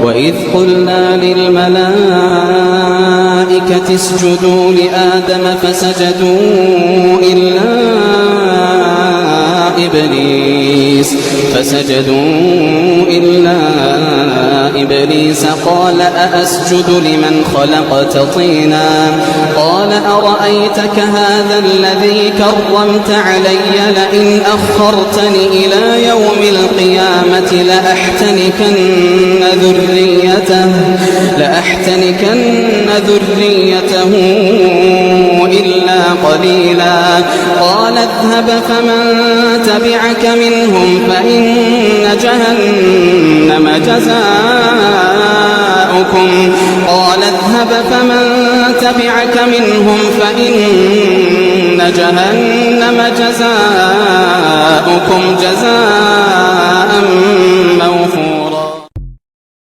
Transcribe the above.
وإذ قلنا للملائكة اسجدوا لآدم فسجدوا إلا إبليس قال أأسجد لمن خلقت طينا قال أرأيتك هذا الذي كرمت علي لئن أخرتني إلى يوم القيامة لأحتنكن ذريته إلا قليلا قال اذهب فمن تبعك منهم فإن جهنم جزاؤكم قال اذهب فمن تبعك منهم فإن جهنم جزاؤكم جزاء موفورا